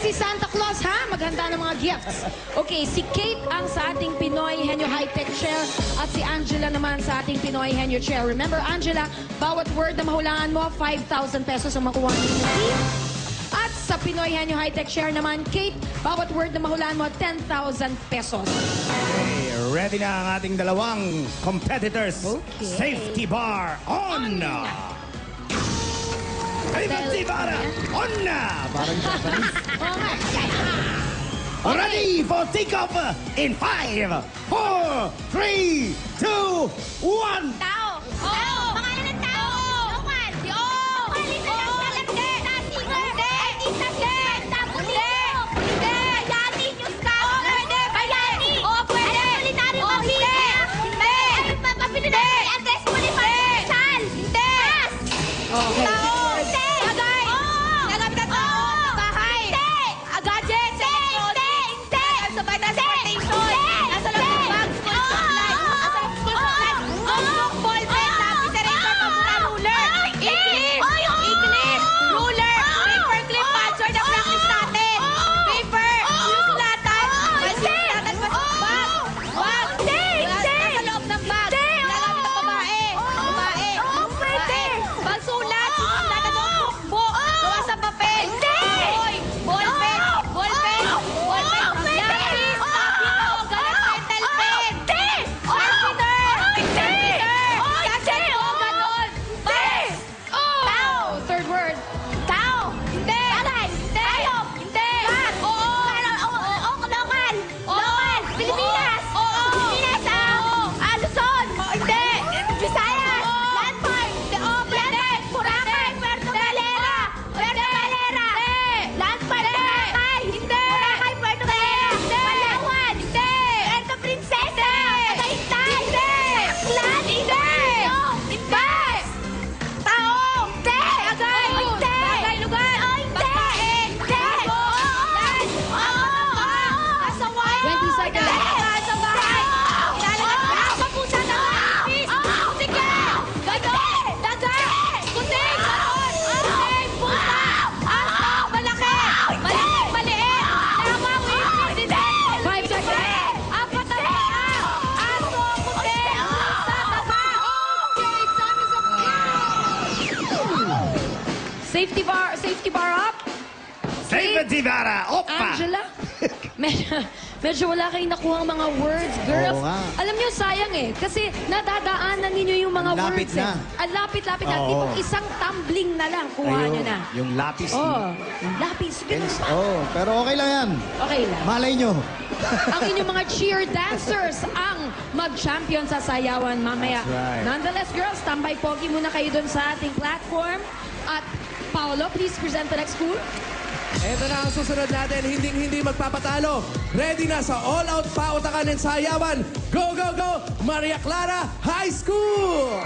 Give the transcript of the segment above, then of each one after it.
si Santa Claus, ha? Maghanda ng mga gifts. Okay, si Kate ang sa ating Pinoy Henyo High-Tech Chair at si Angela naman sa ating Pinoy Henyo Chair. Remember, Angela, bawat word na mahulaan mo, 5,000 pesos ang makuha ninyo. At sa Pinoy Henyo High-Tech Chair naman, Kate, bawat word na mahulaan mo, 10,000 pesos. Okay, ready na ang ating dalawang competitors. Okay. Safety bar on! Safety bar on! Parang Japanese. Ready for takeoff in 5, 4, 3, 2, 1! Tao! Tao! Pangalan ng tao! Lokan! Si O! Pangalan ng lalaki! Tasinger! Artista siya! Tapos dito! Hindi! Bayani! News cover! Hindi! Bayani! Oo, pwede! Solitary Hindi! Hindi! Hindi! Andres Bolivar! Sal! Hindi! Okay. Tao! Hindi! Bagay! Nagamit ang tao! Bahay! Hindi! Gadget! Hindi! Hindi! Sa by transportation! Nasa loob ng bag! School supply! Nasa loob school supply! Notebook! Ballpen! Lapis! Eraser! Pamula! Ruler! English! English! Ruler! Paper clip! Patcher na practice natin! Paper! Sulatan! Sulatan! Bag! Bag! Nasa loob ng bag! Nagamit ang babae! Babae! Pwede! Pagsulat! Susulat na notebook! Book! Gawa sa papel! Boy! Ballpen! Ballpen! Ballpen! Lapis! Galat pencil pen! Sharpener! Gadget po! Ganon! Bus! Tao! Third word. Tao! Hindi! Bagay! Hindi! Hayop! Hindi! Bag! Oo! Local! Local! Pilipinas! Oo! Pilipinas! Luzon! Hindi! Visayas! Landmark! Hindi! Oo! Pwede! Boracay! Puerto Galera! Puerto Galera! Landmark! Boracay! Hindi! Boracay! Puerto Galera! Palawan! Hindi! Puerto Princesa! Tagaytay! Hindi! Aklan! Hindi! Hindi! Tao! Hindi! Agay! Hindi! Bagay! Lugar! Hindi! Hindi! Land! Kasawan! 20 seconds. Sa bahay! Ilalagay sa pusa ng manipis! Sige! Ganon! Dagat! Kuting! Ganon! Kuting! Pusa! Aso! Malaki! Maliit! Maliit! Lamang! Ipis! Hindi! 5 seconds. Apat na paa! Aso! Kuting! Pusa! Taba! Okay, time is up. Safety bar up. Safety bar opa! Angela, medyo wala kayong nakuha ang mga words, girls. Oo nga. Alam niyo, sayang eh. Kasi nadadaanan ninyo yung mga Ang lapit words na. eh. Ang lapit-lapit na. Oo. Tipong isang tumbling na lang, kuha Ayun, nyo na. yung lapis. Oh, yung lapis. Ganun pa. Pero okay lang yan. Okay lang. Malay nyo. Ang inyong mga cheer dancers ang mag-champion sa sayawan mamaya. That's right. Nonetheless, girls, tambay pogi muna kayo dun sa ating platform. At Paolo, please present the next school. Ito na ang susunod natin, hindi magpapatalo. Ready na sa all-out pautakan ng sayawan. Go, go, go! Maria Clara High School!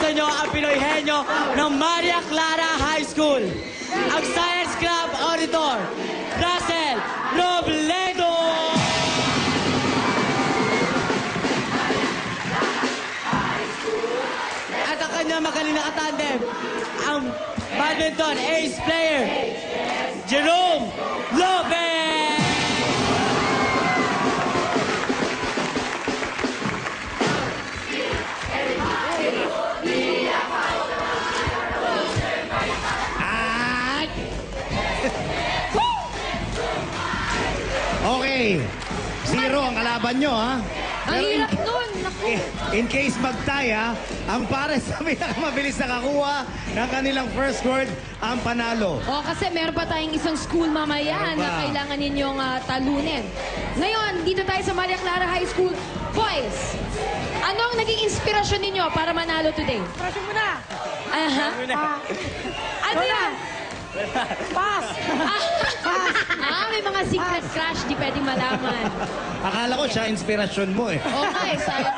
sa inyo ang Pinoy henyo ng Maria Clara High School. Ang Science Club Auditor, Russell Robledo! At ang kanyang magaling na katandem, ang badminton ace player, Jerome Lopez! At... Okay. 0 ang kalaban nyo, ha? Ang Pero hirap nun. Naku. in case mag-tie, ha, ang pares na pinakamabilis nakakuha ng kanilang first word, ang panalo. O, kasi meron pa tayong isang school mamaya Meron na pa. kailangan ninyong talunin. Ngayon, dito tayo sa Maria Clara High School. Boys, ano ang naging inspirasyon ninyo para manalo today? Pressure mo na. Aha. Ano yan? Pass. May mga secret crush, di pwedeng malaman. Akala ko siya, inspirasyon mo, eh. Okay, sayang.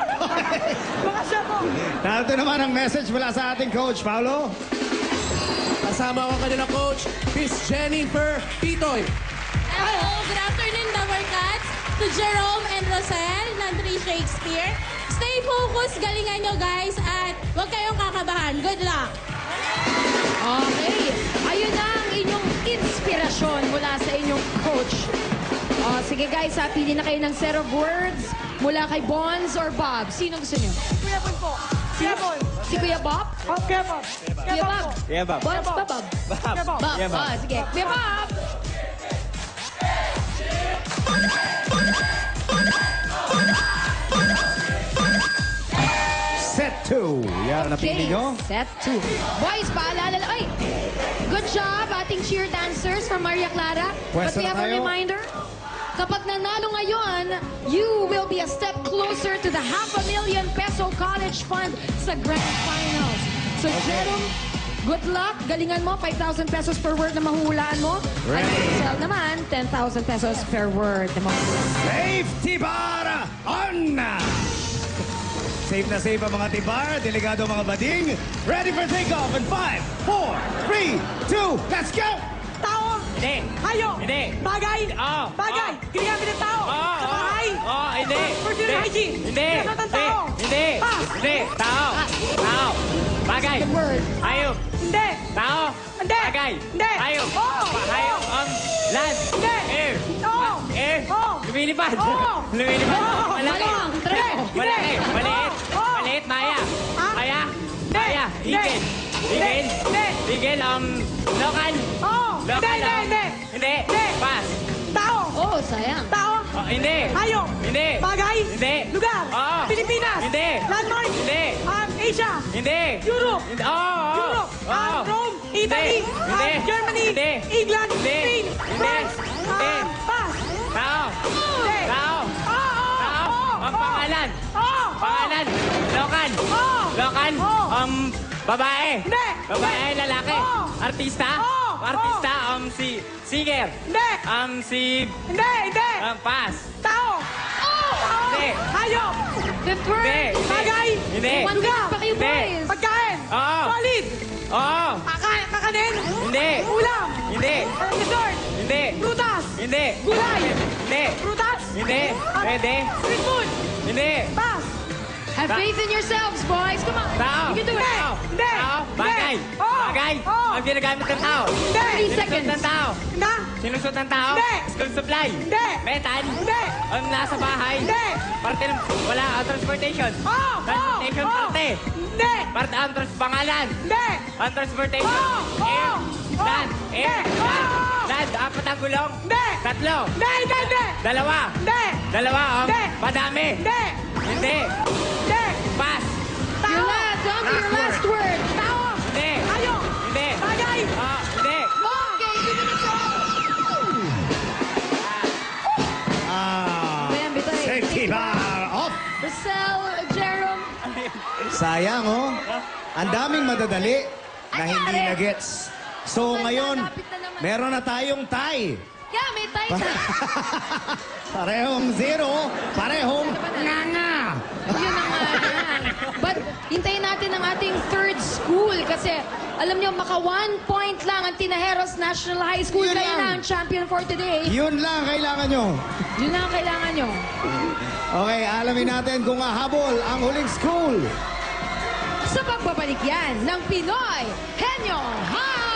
Mga siya po. Narito naman ang message mula sa ating coach, Paolo. Kasama ko kanila coach, Miss Jennifer Pitoy. Hello, good afternoon, Dabber Cats. To Jerome and Rosel ng 3 Shakespeare. Stay focused, galingan nyo guys, at huwag kayong kakabahan. Good luck! Okay. Ayun na ang inyong inspirasyon mula sa inyong coach. Sige guys, pili na kayo ng set of words mula kay Bonds or Bob. Sino gusto nyo? Kuya Bon po. Kuya Bon. Si Kuya Bob? Oh, Kuya Bon. Kuya Bob? Kuya Bob. Bonds ba Bob? Kuya Bon. Bob. Kuya Bob. Sige. Kuya Bob! Set 2. Yan, napili nyo. Set 2. Boys, paalala lang. Ay! Good job, ating cheer dancers from Maria Clara. But Pwesto we na have a tayo. reminder. Kapag nanalo ngayon, you will be a step closer to the ₱500,000 peso college fund sa Grand Finals. So, Jerome, good luck. Galingan mo, 5,000 pesos per word na mahuhulaan mo. At Ready. Maricel naman, 10,000 pesos per word na mahuhulaan. Safety bar on! Safe na safe ang mga tibar, delikado ang mga bading. Ready for takeoff in 5, 4, 3, 2, let's go! Tao. Hindi. Hayop. Hindi. Bagay. Oo. Bagay. Ginagamit ng tao. Sa bahay. Hindi. Personal hygiene. Hindi. Ginagamit ng tao. Hindi. Pass. Hindi. Tao. Tao. Bagay. Second word. Hayop. Hindi. Tao. Hindi. Bagay. Hindi. Hayop. Oo. Hayop. Land. Hindi. Air. Oo. Air. Oo. Lumilipad. Oo. Lumilipad. Oo. Malaki. Malang. Tre. Malaki. Maliit. Oo. Maliit. Maya. Ah. Maya. Hindi. Maya. Hindi. Higil. Higil. Hindi. Higil. Local. Oo. Local. Hindi. Hindi. Hindi. Hindi. Pass. Tao. Oh, sayang. Tao. Oh, hindi. Hayop. Hindi. Bagay. Hindi. Lugar. Oo. Pilipinas. Hindi. Landmark. Hindi. Asia. Hindi. Europe. Hindi. Oo. Europe. Oo. Rome. Italy. Hindi. Germany. Hindi. England. Hindi. Spain. Hindi. France. Hindi. Pass. Tao. Hindi. Tao. Oo. Tao. Ang pangalan. Oo. Pangalan. Local. Oo. Local. Oo. Babae. Hindi. Babae, lalaki. Oo. Artista. Oo. Artista. Singer. Hindi. Hindi. Hindi. Pass. Tao. Tao. Hindi. Hayop. Fifth word. Hindi. Bagay. Hindi. One minute pa kayo, Hindi. boys. Pagkain. Oo. Solid. Oo. Kakanin. Hindi. Ulam. Hindi. Dessert. Hindi. Prutas. Hindi. Gulay. Hindi. Prutas. Hindi. Pwede. Street food. Hindi. Pass. Have faith in yourselves, boys. Come on. Tao. You can do it. Tao. Hindi. Tao. Bagay. Hindi. Oo. Bagay. Oo. Ang ginagamit ng tao. 30 Hindi. Sinusot seconds. ng tao. Na. Sinusot ng tao. Hindi. School supply. Hindi. Metal. Hindi. Ang nasa bahay. Hindi. Parte ng... Wala. Transportation. Oo. Transportation Oo. parte. Hindi. Parte ang pangalan. Hindi. Ang transportation. Oo. Air. Oo. Land. Air. Hindi. Land. Oo. Land. Apat ang gulong. Hindi. Tatlo. Hindi. Hindi. Dalawa. Hindi. Dalawa. Hindi. Padami. Hindi. Hindi. Hindi. Pass. Your last, on to your last word. Tao. Hindi. Hayop. Hindi. Bagay. Hindi. Okay, 2 minutes off. Ah, Ayan, bitoy. safety bar off! Rosel, Jerome. Sayang, oh. Ang daming madadali na hindi Anyari? na-gets. So ngayon, Malapit na naman. meron na tayong tie. Yeah, may tayo sa... Parehong 0, parehong nga nga. Yun ang yan. But hintayin natin ang ating third school kasi alam niyo, maka 1 point lang ang Tinajeros National High School. Yun Kayo lang. na ang champion for today. Yun lang kailangan nyo. Yun lang ang kailangan nyo. Okay, alamin natin kung hahabol ang huling school. Sa pagbabalik yan ng Pinoy Henyo High!